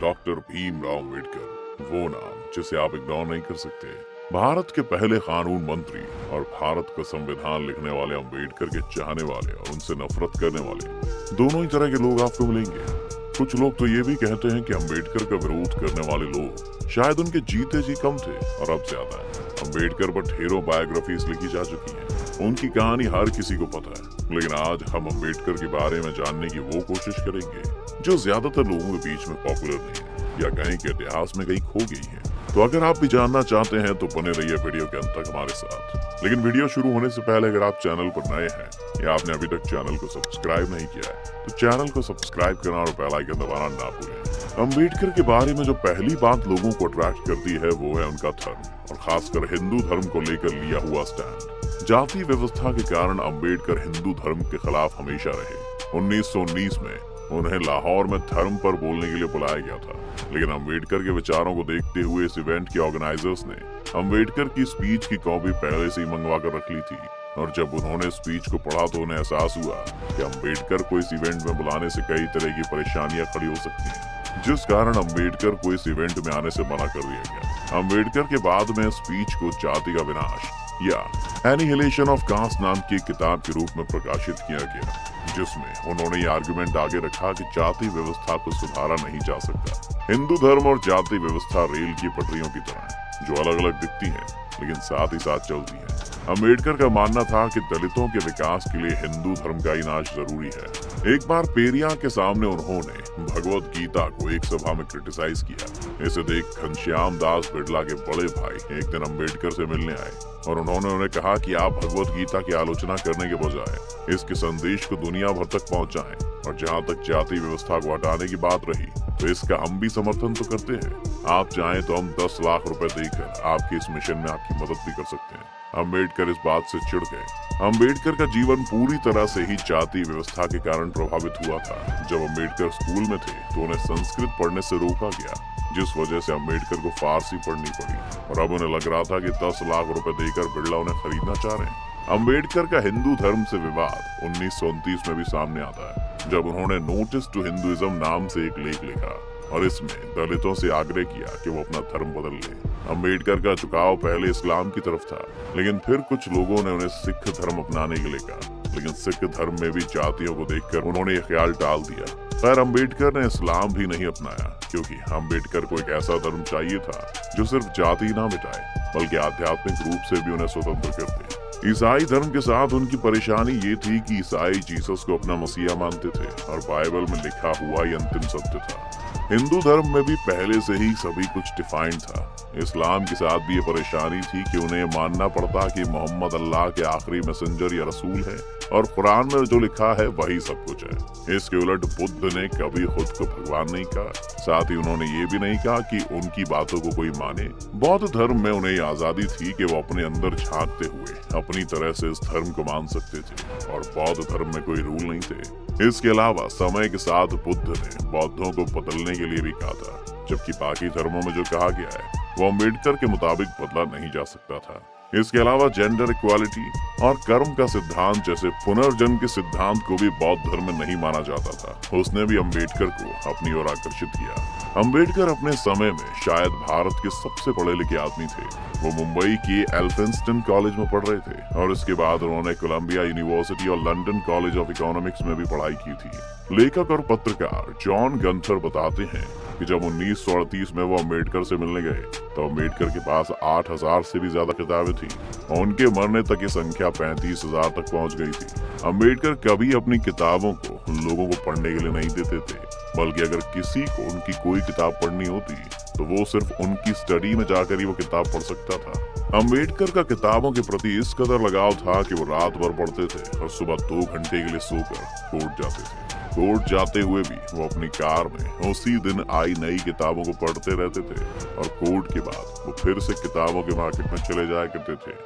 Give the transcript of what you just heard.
Doctor Bhimrao Ambedkar, वो नाम जिसे आप इग्नोर नहीं कर सकते। भारत के पहले कानून मंत्री और भारत का संविधान लिखने वाले अम्बेडकर के चाहने वाले और उनसे नफरत करने वाले दोनों ही तरह के लोग आपको मिलेंगे। कुछ लोग तो ये भी कहते हैं कि अम्बेडकर का विरोध करने वाले लोग शायद उनके जीते जी कम थे और अब ज्यादा है। अम्बेडकर पर ढेरों बायोग्राफीज लिखी जा चुकी हैं, उनकी कहानी हर किसी को पता है। लेकिन आज हम अम्बेडकर के बारे में जानने की वो कोशिश करेंगे जो ज्यादातर लोगों के बीच में पॉपुलर नहीं है या कहीं के इतिहास में कहीं खो गई है। तो अगर आप भी जानना चाहते हैं तो बने रहिए वीडियो के अंत तक हमारे साथ। लेकिन वीडियो शुरू होने से पहले अगर आप चैनल पर नए हैं या आपने अभी तक चैनल को सब्सक्राइब नहीं किया है तो चैनल को सब्सक्राइब करना और बेल आइकन दबाना ना भूलें। अम्बेडकर के बारे में जो पहली बात लोगों को अट्रैक्ट करती है वो है उनका धर्म और खासकर हिंदू धर्म को लेकर लिया हुआ स्टैंड। जाति व्यवस्था के कारण अम्बेडकर हिंदू धर्म के खिलाफ हमेशा रहे। 1919 में उन्हें लाहौर में धर्म पर बोलने के लिए बुलाया गया था, लेकिन अम्बेडकर के विचारों को देखते हुए इस इवेंट के ऑर्गेनाइजर्स ने अम्बेडकर की स्पीच की कॉपी पहले से ही मंगवा कर रख ली थी। और जब उन्होंने स्पीच को पढ़ा तो उन्हें एहसास हुआ कि अम्बेडकर को इस इवेंट में बुलाने से कई तरह की परेशानियां खड़ी हो सकती हैं, जिस कारण अम्बेडकर को इस इवेंट में आने से मना कर दिया गया। अम्बेडकर के बाद में स्पीच को जाति का विनाश या एनिहिलेशन ऑफ कास्ट नाम की किताब के रूप में प्रकाशित किया गया, जिसमें उन्होंने ये आर्गुमेंट आगे रखा कि जाति व्यवस्था को सुधारा नहीं जा सकता। हिंदू धर्म और जाति व्यवस्था रेल की पटरियों की तरह है, जो अलग अलग दिखती हैं लेकिन साथ ही साथ चलती हैं। अम्बेडकर का मानना था कि दलितों के विकास के लिए हिंदू धर्म का ही नाश जरूरी है। एक बार पेरिया के सामने उन्होंने भगवत गीता को एक सभा में क्रिटिसाइज किया। इसे देख घनश्याम दास बिड़ला के बड़े भाई एक दिन अम्बेडकर से मिलने आए और उन्होंने उन्हें कहा कि आप भगवत गीता की आलोचना करने के बजाय इसके संदेश को दुनिया भर तक पहुंचाएं। और जहां तक जाति व्यवस्था को हटाने की बात रही तो इसका हम भी समर्थन तो करते हैं। आप चाहें तो हम 10 लाख रुपए देकर आपके इस मिशन में आपकी मदद भी कर सकते हैं। अम्बेडकर इस बात से चिढ़ गए। अम्बेडकर का जीवन पूरी तरह से ही जाति व्यवस्था के कारण प्रभावित हुआ था। जब अम्बेडकर स्कूल में थे तो उन्हें संस्कृत पढ़ने से रोका गया, जिस वजह से अम्बेडकर को फारसी पढ़नी पड़ी और अब उन्हें लग रहा था कि 10 लाख रुपए देकर बिड़ला उन्हें खरीदना चाह रहे हैं। अम्बेडकर का हिंदू धर्म से विवाद 1929 में भी सामने आता है, जब उन्होंने नोटिस टू हिंदुइज्म नाम से एक लेख लिखा और इसमें दलितों से आग्रह किया कि वो अपना धर्म बदल लें। अम्बेडकर का झुकाव पहले इस्लाम की तरफ था, लेकिन फिर कुछ लोगों ने उन्हें सिख धर्म अपनाने के लिए कहा, लेकिन सिख धर्म में भी जातियों को देखकर उन्होंने ये ख्याल टाल दिया। खैर, अम्बेडकर ने इस्लाम भी नहीं अपनाया, क्योंकि अम्बेडकर को एक ऐसा धर्म चाहिए था जो सिर्फ जाति ना मिटाए बल्कि आध्यात्मिक रूप से भी उन्हें स्वतंत्र कर दे। ईसाई धर्म के साथ उनकी परेशानी ये थी कि ईसाई जीसस को अपना मसीहा मानते थे और बाइबल में लिखा हुआ ही अंतिम सत्य था। हिंदू धर्म में भी पहले से ही सभी कुछ डिफाइंड था। इस्लाम के साथ भी ये परेशानी थी कि उन्हें मानना पड़ता कि मोहम्मद अल्लाह के आखिरी मैसेंजर या रसूल है और कुरान में जो लिखा है वही सब कुछ है। इसके उलट बुद्ध ने कभी खुद को भगवान नहीं कहा, साथ ही उन्होंने ये भी नहीं कहा कि उनकी बातों को कोई माने। बौद्ध धर्म में उन्हें आजादी थी कि वो अपने अंदर झांकते हुए अपनी तरह से इस धर्म को मान सकते थे और बौद्ध धर्म में कोई रूल नहीं थे। इसके अलावा समय के साथ बुद्ध ने बौद्धों को बदलने के लिए भी कहा था, जबकि बाकी धर्मों में जो कहा गया है वो अम्बेडकर के मुताबिक बदला नहीं जा सकता था। इसके अलावा जेंडर इक्वालिटी और कर्म का सिद्धांत जैसे पुनर्जन्म के सिद्धांत को भी बौद्ध धर्म में नहीं माना जाता था। उसने भी अम्बेडकर को अपनी ओर आकर्षित किया। अम्बेडकर अपने समय में शायद भारत के सबसे पढ़े लिखे आदमी थे। वो मुंबई के एल्फिंस्टन कॉलेज में पढ़ रहे थे और इसके बाद उन्होंने कोलंबिया यूनिवर्सिटी और लंदन कॉलेज ऑफ इकोनॉमिक्स में भी पढ़ाई की थी। लेखक और पत्रकार जॉन गंथर बताते हैं कि जब 1938 में वो अम्बेडकर से मिलने गए तो अम्बेडकर के पास 8,000 से भी ज्यादा किताबें थी और उनके मरने तक ये संख्या 35,000 तक पहुंच गई थी। अम्बेडकर कभी अपनी किताबों को लोगों को पढ़ने के लिए नहीं देते थे, बल्कि अगर किसी को उनकी कोई किताब पढ़नी होती तो वो सिर्फ उनकी स्टडी में जाकर ही वो किताब पढ़ सकता था। अम्बेडकर का किताबों के प्रति इस कदर लगाव था कि वो रात भर पढ़ते थे और सुबह 2 घंटे के लिए सोकर कोर्ट जाते थे। कोर्ट जाते हुए भी वो अपनी कार में उसी दिन आई नई किताबों को पढ़ते रहते थे और कोर्ट के बाद वो फिर से किताबों के मार्केट में चले जाया करते थे।